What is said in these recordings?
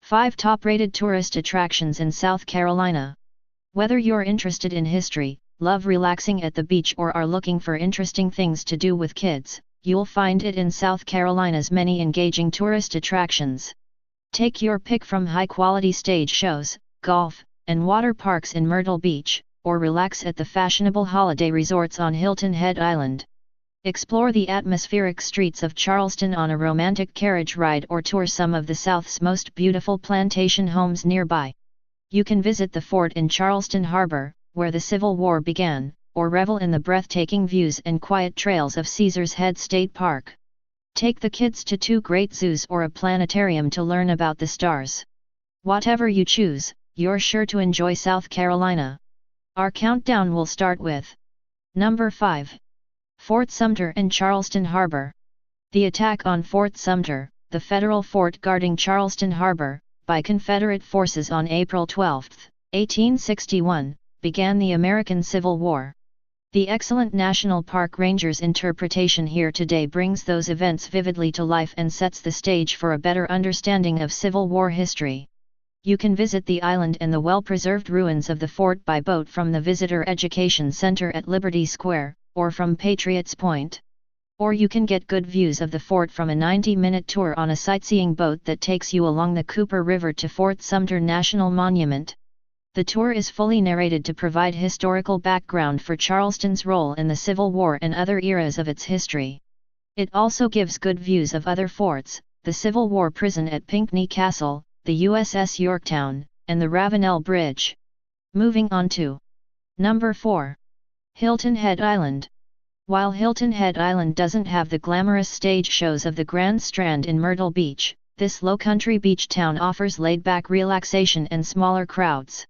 5 Top-rated tourist attractions in South Carolina. Whether you're interested in history, love relaxing at the beach or are looking for interesting things to do with kids, you'll find it in South Carolina's many engaging tourist attractions. Take your pick from high-quality stage shows, golf, and water parks in Myrtle Beach, or relax at the fashionable holiday resorts on Hilton Head Island. Explore the atmospheric streets of Charleston on a romantic carriage ride or tour some of the South's most beautiful plantation homes nearby. You can visit the fort in Charleston Harbor, where the Civil War began, or revel in the breathtaking views and quiet trails of Caesars Head State Park. Take the kids to 2 great zoos or a planetarium to learn about the stars. Whatever you choose, you're sure to enjoy South Carolina. Our countdown will start with Number 5. Fort Sumter and Charleston Harbor. The attack on Fort Sumter, the federal fort guarding Charleston Harbor, by Confederate forces on April 12, 1861, began the American Civil War. The excellent National Park Ranger's interpretation here today brings those events vividly to life and sets the stage for a better understanding of Civil War history. You can visit the island and the well-preserved ruins of the fort by boat from the Visitor Education Center at Liberty Square, or from Patriots Point. Or you can get good views of the fort from a 90-minute tour on a sightseeing boat that takes you along the Cooper River to Fort Sumter National Monument. The tour is fully narrated to provide historical background for Charleston's role in the Civil War and other eras of its history. It also gives good views of other forts, the Civil War prison at Pinckney Castle, the USS Yorktown, and the Ravenel Bridge. Moving on to Number 4. Hilton Head Island. While Hilton Head Island doesn't have the glamorous stage shows of the Grand Strand in Myrtle Beach, this low-country beach town offers laid-back relaxation and smaller crowds.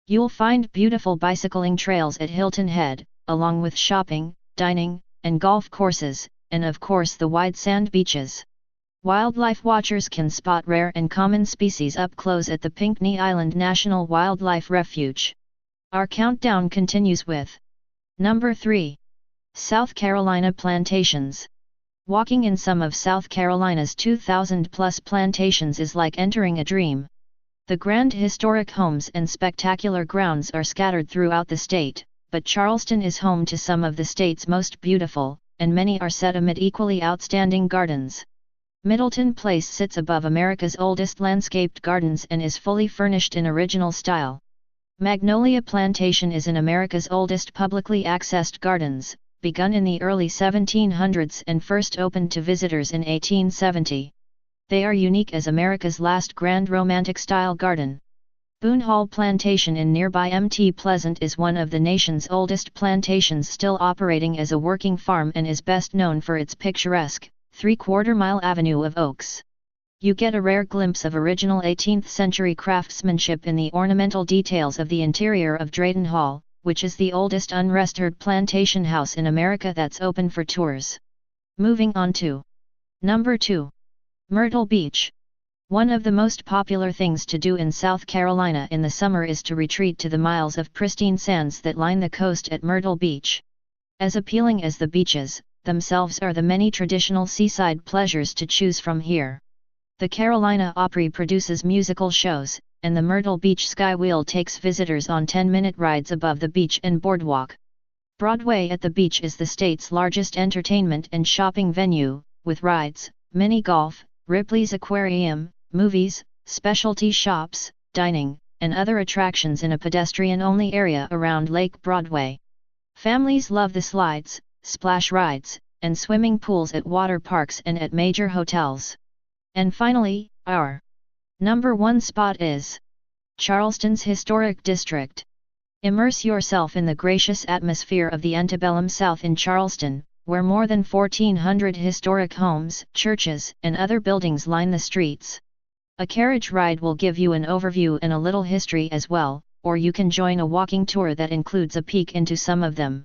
You'll find beautiful bicycling trails at Hilton Head, along with shopping, dining, and golf courses, and of course the wide sand beaches. Wildlife watchers can spot rare and common species up close at the Pinckney Island National Wildlife Refuge. Our countdown continues with Number 3. South Carolina Plantations. Walking in some of South Carolina's 2,000-plus plantations is like entering a dream. The grand historic homes and spectacular grounds are scattered throughout the state, but Charleston is home to some of the state's most beautiful, and many are set amid equally outstanding gardens. Middleton Place sits above America's oldest landscaped gardens and is fully furnished in original style. Magnolia Plantation is in America's oldest publicly accessed gardens, begun in the early 1700s and first opened to visitors in 1870. They are unique as America's last grand romantic-style garden. Boone Hall Plantation in nearby Mt. Pleasant is one of the nation's oldest plantations still operating as a working farm and is best known for its picturesque, 3/4-mile avenue of oaks. You get a rare glimpse of original 18th-century craftsmanship in the ornamental details of the interior of Drayton Hall, which is the oldest unrestored plantation house in America that's open for tours. Moving on to Number 2. Myrtle Beach. One of the most popular things to do in South Carolina in the summer is to retreat to the miles of pristine sands that line the coast at Myrtle Beach. As appealing as the beaches themselves are the many traditional seaside pleasures to choose from here. The Carolina Opry produces musical shows, and the Myrtle Beach Skywheel takes visitors on 10-minute rides above the beach and boardwalk. Broadway at the beach is the state's largest entertainment and shopping venue, with rides, mini golf, Ripley's Aquarium, movies, specialty shops, dining, and other attractions in a pedestrian-only area around Lake Broadway. Families love the slides, splash rides, and swimming pools at water parks and at major hotels. And finally, our Number 1 spot is Charleston's Historic District. Immerse yourself in the gracious atmosphere of the antebellum South in Charleston, where more than 1,400 historic homes, churches, and other buildings line the streets. A carriage ride will give you an overview and a little history as well, or you can join a walking tour that includes a peek into some of them.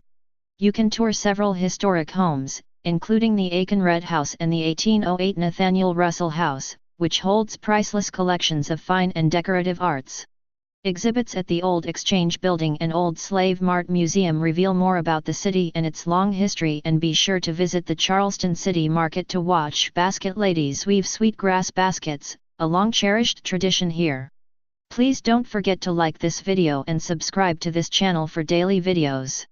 You can tour several historic homes, including the Aiken Red House and the 1808 Nathaniel Russell House, which holds priceless collections of fine and decorative arts. Exhibits at the Old Exchange Building and Old Slave Mart Museum reveal more about the city and its long history, and be sure to visit the Charleston City Market to watch basket ladies weave sweetgrass baskets, a long-cherished tradition here. Please don't forget to like this video and subscribe to this channel for daily videos.